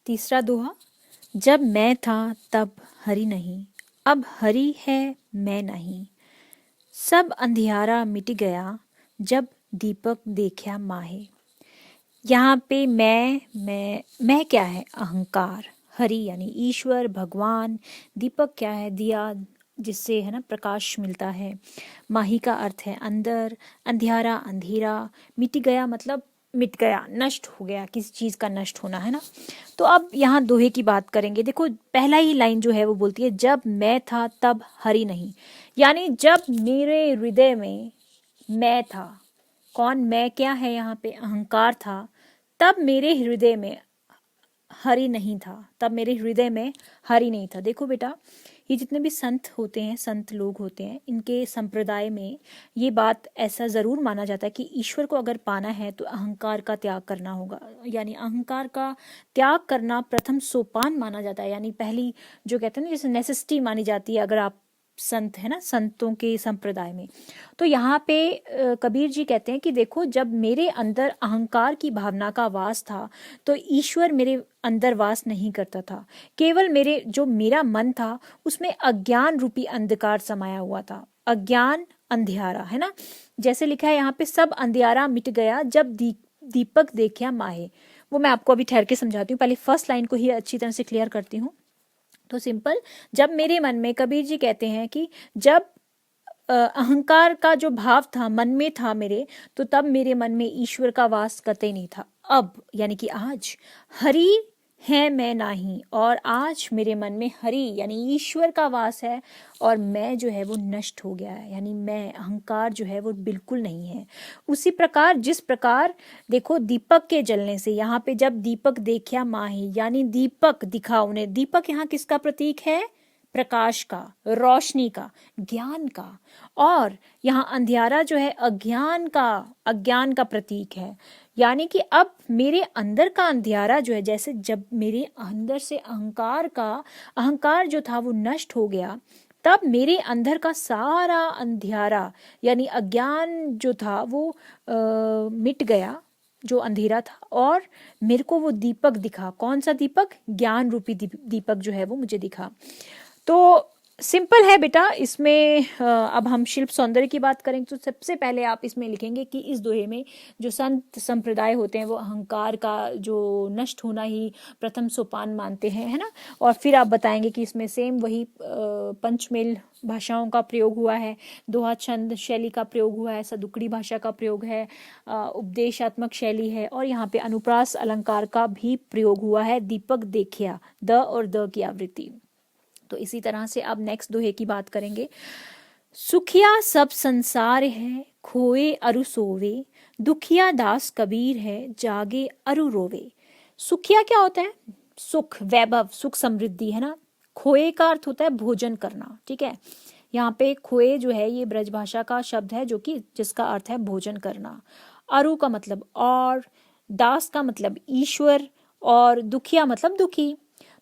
तीसरा दोहा, जब मैं था तब हरि नहीं, अब हरि है मैं नहीं। सब अंधियारा मिट गया, जब दीपक देखा माहे। यहाँ पे मैं क्या है? अहंकार। हरि यानी ईश्वर, भगवान। दीपक क्या है? दिया, जिससे है ना प्रकाश मिलता है। माही का अर्थ है अंदर। अंधियारा, अंधेरा। मिट गया मतलब मिट गया, नष्ट हो गया, किसी चीज का नष्ट होना, है ना। तो अब यहाँ दोहे की बात करेंगे। देखो पहला ही लाइन जो है वो बोलती है, जब मैं था तब हरि नहीं। यानी जब मेरे हृदय में मैं था, कौन मैं? क्या है यहाँ पे? अहंकार था। तब मेरे हृदय में हरि नहीं था, तब मेरे हृदय में हरि नहीं था। देखो बेटा, ये जितने भी संत होते हैं, संत लोग होते हैं, इनके संप्रदाय में ये बात ऐसा जरूर माना जाता है कि ईश्वर को अगर पाना है तो अहंकार का त्याग करना होगा। यानी अहंकार का त्याग करना प्रथम सोपान माना जाता है। यानी पहली जो कहते हैं ना, जैसे नेसेसिटी मानी जाती है अगर आप संत है ना, संतों के संप्रदाय में। तो यहाँ पे कबीर जी कहते हैं कि देखो, जब मेरे अंदर अहंकार की भावना का वास था तो ईश्वर मेरे अंदर वास नहीं करता था। केवल मेरा मन था, उसमें अज्ञान रूपी अंधकार समाया हुआ था। अज्ञान, अंधियारा, है ना। जैसे लिखा है यहाँ पे, सब अंधियारा मिट गया जब दीपक देखा माहे। वो मैं आपको अभी ठहर के समझाती हूँ, पहले फर्स्ट लाइन को ही अच्छी तरह से क्लियर करती हूँ। तो सिंपल, जब मेरे मन में, कबीर जी कहते हैं कि जब अहंकार का जो भाव था मन में था मेरे, तो तब मेरे मन में ईश्वर का वास कतई नहीं था। अब यानी कि आज हरि है मैं नाही, और आज मेरे मन में हरि यानी ईश्वर का वास है, और मैं जो है वो नष्ट हो गया है। यानी मैं, अहंकार जो है वो बिल्कुल नहीं है। उसी प्रकार, जिस प्रकार देखो दीपक के जलने से, यहाँ पे जब दीपक देखा माही, यानी दीपक दिखा उन्हें। दीपक यहाँ किसका प्रतीक है? प्रकाश का, रोशनी का, ज्ञान का। और यहाँ अंधियारा जो है अज्ञान का प्रतीक है। यानी कि अब मेरे अंदर का अंधियारा जो है, जैसे जब मेरे अंदर से अहंकार जो था वो नष्ट हो गया, तब मेरे अंदर का सारा अंधियारा यानी अज्ञान जो था वो मिट गया, जो अंधेरा था, और मेरे को वो दीपक दिखा। कौन सा दीपक? ज्ञान रूपी दीपक जो है वो मुझे दिखा। तो सिंपल है बेटा। इसमें अब हम शिल्प सौंदर्य की बात करें तो सबसे पहले आप इसमें लिखेंगे कि इस दोहे में जो संत संप्रदाय होते हैं वो अहंकार का जो नष्ट होना ही प्रथम सोपान मानते हैं, है ना। और फिर आप बताएंगे कि इसमें सेम वही पंचमेल भाषाओं का प्रयोग हुआ है, दोहा छंद शैली का प्रयोग हुआ है, सदुकड़ी भाषा का प्रयोग है, उपदेशात्मक शैली है, और यहाँ पे अनुप्रास अलंकार का भी प्रयोग हुआ है। दीपक देखिया, द और द की आवृत्ति। तो इसी तरह से अब नेक्स्ट दोहे की बात करेंगे। सुखिया सब संसार है, खोए अरु सोवे, दुखिया दास कबीर है, जागे अरु रोवे। सुखिया क्या होता है? सुख, वैभव, सुख समृद्धि, है ना। खोए का अर्थ होता है भोजन करना, ठीक है। यहाँ पे खोए जो है ये ब्रजभाषा का शब्द है, जो कि जिसका अर्थ है भोजन करना। अरु का मतलब और, दास का मतलब ईश्वर, और दुखिया मतलब दुखी।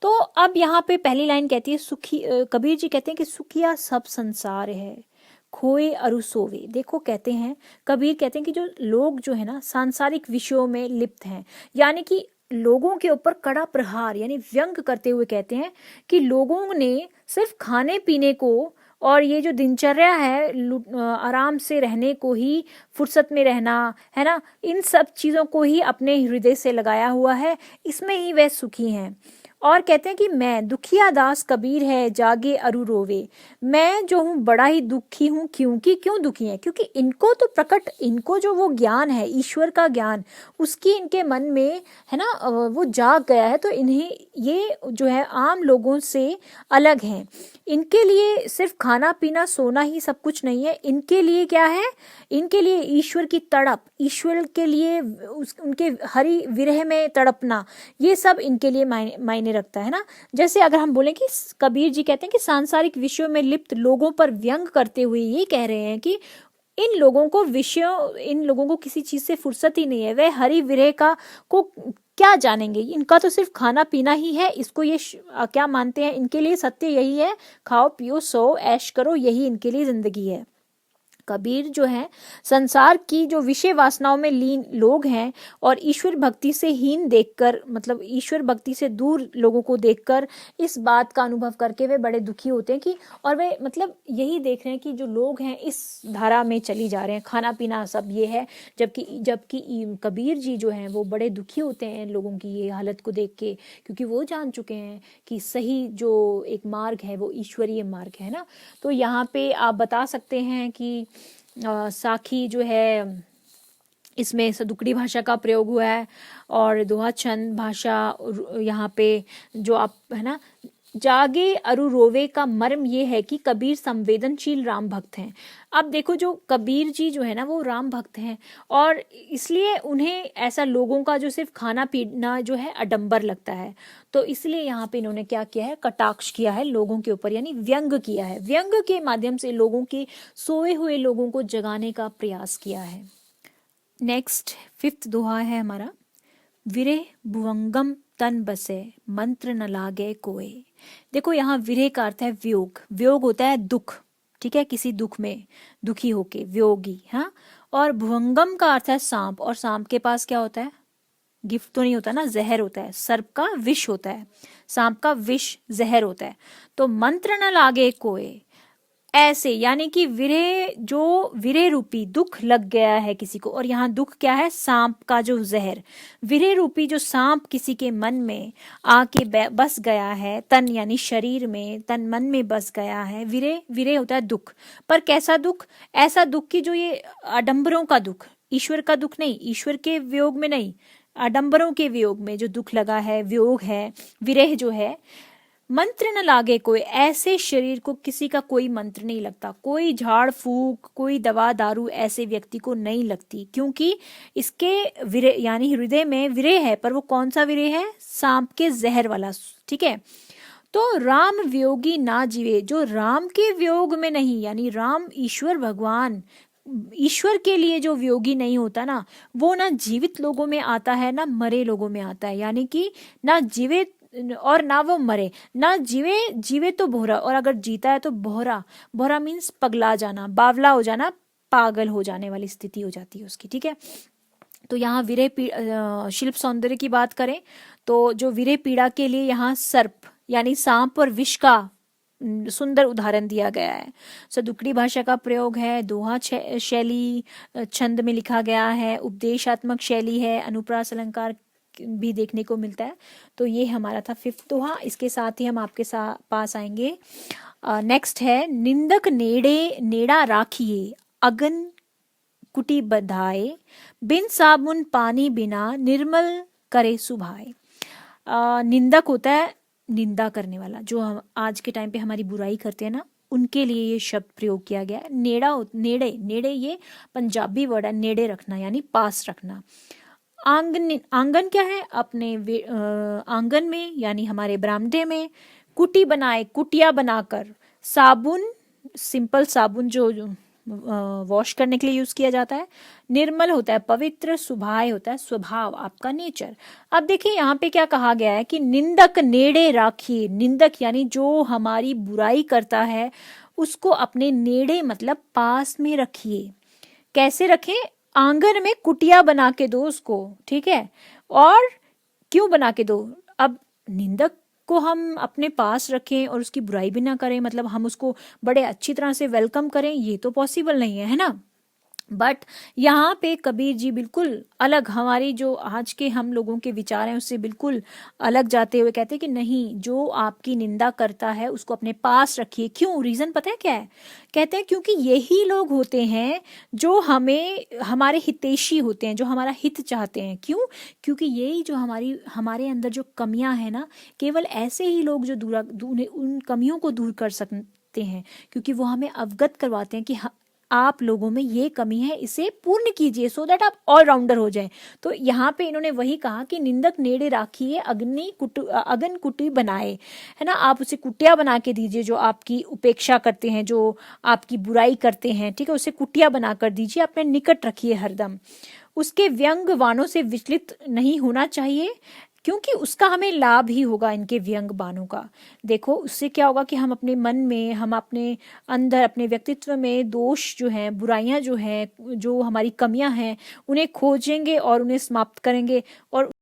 तो अब यहाँ पे पहली लाइन कहती है सुखी, कबीर जी कहते हैं कि सुखिया सब संसार है, खोए अरु सोवे। देखो कहते हैं, कबीर कहते हैं कि जो लोग जो है ना सांसारिक विषयों में लिप्त हैं, यानी कि लोगों के ऊपर कड़ा प्रहार यानी व्यंग करते हुए कहते हैं कि लोगों ने सिर्फ खाने पीने को और ये जो दिनचर्या है आराम से रहने को ही, फुर्सत में रहना, है ना, इन सब चीजों को ही अपने हृदय से लगाया हुआ है, इसमें ही वह सुखी हैं। और कहते हैं कि मैं दुखिया दास कबीर है, जागे अरु रोवे। मैं जो हूँ बड़ा ही दुखी हूँ। क्यों दुखी है? क्योंकि इनको तो प्रकट, इनको जो वो ज्ञान है ईश्वर का ज्ञान, उसकी इनके मन में है ना वो जाग गया है। तो इन्हें ये जो है आम लोगों से अलग हैं। इनके लिए सिर्फ खाना पीना सोना ही सब कुछ नहीं है। इनके लिए क्या है? इनके लिए ईश्वर की तड़प, ईश्वर के लिए उनके हरि विरह में तड़पना, ये सब इनके लिए मायने रखता है ना। जैसे अगर हम बोलें कि कबीर जी कहते हैं कि सांसारिक विषयों में लिप्त लोगों पर व्यंग करते हुए ये कह रहे हैं कि इन लोगों को किसी चीज से फुर्सत ही नहीं है। वे हरि विरह का को क्या जानेंगे? इनका तो सिर्फ खाना पीना ही है। इसको ये क्या मानते हैं? इनके लिए सत्य यही है, खाओ पियो सो ऐश करो, यही इनके लिए जिंदगी है। कबीर जो है संसार की जो विषय वासनाओं में लीन लोग हैं और ईश्वर भक्ति से हीन देखकर, मतलब ईश्वर भक्ति से दूर लोगों को देखकर इस बात का अनुभव करके वे बड़े दुखी होते हैं कि, और वे मतलब यही देख रहे हैं कि जो लोग हैं इस धारा में चली जा रहे हैं, खाना पीना सब ये है, जबकि जबकि कबीर जी जो हैं वो बड़े दुखी होते हैं लोगों की ये हालत को देख के, क्योंकि वो जान चुके हैं कि सही जो एक मार्ग है वो ईश्वरीय मार्ग है ना। तो यहाँ पे आप बता सकते हैं कि साखी जो है इसमें सदुकड़ी भाषा का प्रयोग हुआ है और दोहा छंद भाषा यहाँ पे जो आप है ना, जागे अरु रोवे का मर्म ये है कि कबीर संवेदनशील राम भक्त हैं। अब देखो जो कबीर जी जो है ना वो राम भक्त हैं और इसलिए उन्हें ऐसा लोगों का जो सिर्फ खाना पीना जो है अडंबर लगता है, तो इसलिए यहाँ पे इन्होंने क्या किया है, कटाक्ष किया है लोगों के ऊपर, यानी व्यंग किया है, व्यंग के माध्यम से लोगों के सोए हुए लोगों को जगाने का प्रयास किया है। नेक्स्ट 5th दोहा है हमारा, विरह भुवंगम तन बसे मंत्र न लागे कोय। देखो यहाँ विरह का अर्थ है वियोग, वियोग होता है दुख, ठीक है, किसी दुख में दुखी होके वियोगी, हाँ। और भुवंगम का अर्थ है सांप, और सांप के पास क्या होता है, गिफ्ट तो नहीं होता ना, जहर होता है, सर्प का विष होता है, सांप का विष जहर होता है। तो मंत्र न लागे कोय, ऐसे यानी कि विरह, जो विरह रूपी दुख लग गया है किसी को, और यहाँ दुख क्या है, सांप का जो जहर, विरह रूपी जो सांप किसी के मन में आके बस गया है, तन यानी शरीर में, तन मन में बस गया है। विरह, विरह होता है दुख, पर कैसा दुख, ऐसा दुख कि जो ये आडंबरों का दुख, ईश्वर का दुख नहीं, ईश्वर के वियोग में नहीं, आडंबरों के वियोग में जो दुख लगा है, वियोग है, विरह जो है। मंत्र न लागे कोई, ऐसे शरीर को किसी का कोई मंत्र नहीं लगता, कोई झाड़ फूक, कोई दवा दारू ऐसे व्यक्ति को नहीं लगती, क्योंकि इसके विरह यानी हृदय में विरह है, पर वो कौन सा विरह है, सांप के जहर वाला, ठीक है। तो राम वियोगी ना जीवे, जो राम के वियोग में नहीं, यानी राम ईश्वर भगवान, ईश्वर के लिए जो वियोगी नहीं होता ना, वो ना जीवित लोगों में आता है ना मरे लोगों में आता है, यानी कि ना जीवे और ना वो मरे, ना जीवे, जीवे तो बोहरा, और अगर जीता है तो बोहरा, बोहरा मीन्स पगला जाना, बावला हो जाना, पागल हो जाने वाली स्थिति हो जाती है उसकी, ठीक है। तो यहाँ विरह शिल्प सौंदर्य की बात करें तो जो विरह पीड़ा के लिए यहाँ सर्प यानी सांप और विष का सुंदर उदाहरण दिया गया है। सदुकड़ी भाषा का प्रयोग है, दोहा शैली छंद में लिखा गया है, उपदेशात्मक शैली है, अनुप्रास अलंकार भी देखने को मिलता है। तो ये हमारा था 5th दोहा। इसके साथ ही हम आपके पास आएंगे, नेक्स्ट है, निंदक नेड़े नेड़ा राखिए अगन कुटी बधाए, बिन साबुन पानी बिना निर्मल करे सुभाए। निंदक होता है निंदा करने वाला, जो हम आज के टाइम पे हमारी बुराई करते हैं ना, उनके लिए ये शब्द प्रयोग किया गया है। नेड़ा, नेड़े, नेड़े ये पंजाबी वर्ड है, नेड़े रखना यानी पास रखना। आंगन, आंगन क्या है, अपने आंगन में यानी हमारे बरामदे में। कुटी बनाए, कुटिया बनाकर। साबुन, सिंपल साबुन जो वॉश करने के लिए यूज किया जाता है। निर्मल होता है पवित्र, सुभाय होता है स्वभाव, आपका नेचर। अब देखिए यहाँ पे क्या कहा गया है कि निंदक नेड़े राखिए। निंदक यानी जो हमारी बुराई करता है उसको अपने नेड़े मतलब पास में रखिए। कैसे रखें, आंगन में कुटिया बना के दो उसको, ठीक है। और क्यों बना के दो, अब निंदक को हम अपने पास रखें और उसकी बुराई भी ना करें, मतलब हम उसको बड़े अच्छी तरह से वेलकम करें, ये तो पॉसिबल नहीं है ना। बट यहाँ पे कबीर जी बिल्कुल अलग, हमारी जो आज के हम लोगों के विचार हैं उससे बिल्कुल अलग जाते हुए कहते हैं कि नहीं, जो आपकी निंदा करता है उसको अपने पास रखिए। क्यों, रीजन पता है क्या है, कहते हैं क्योंकि यही लोग होते हैं जो हमें, हमारे हितैषी होते हैं, जो हमारा हित चाहते हैं। क्यों, क्योंकि यही जो हमारे अंदर जो कमियां हैं ना, केवल ऐसे ही लोग जो उन कमियों को दूर कर सकते हैं, क्योंकि वो हमें अवगत करवाते हैं कि आप लोगों में ये कमी है, इसे पूर्ण कीजिए सो दैट आप ऑलराउंडर हो जाएं। तो यहाँ पे इन्होंने वही कहा कि निंदक नेड़े राखिए अगन कुटी बनाए, है ना। आप उसे कुटिया बना के दीजिए, जो आपकी उपेक्षा करते हैं, जो आपकी बुराई करते हैं, ठीक है, उसे कुटिया बना कर दीजिए, अपने निकट रखिए हरदम। उसके व्यंग वाणों से विचलित नहीं होना चाहिए, क्योंकि उसका हमें लाभ ही होगा इनके व्यंग बाणों का। देखो उससे क्या होगा कि हम अपने मन में, हम अपने अंदर, अपने व्यक्तित्व में दोष जो हैं, बुराइयां जो हैं, जो हमारी कमियां हैं, उन्हें खोजेंगे और उन्हें समाप्त करेंगे और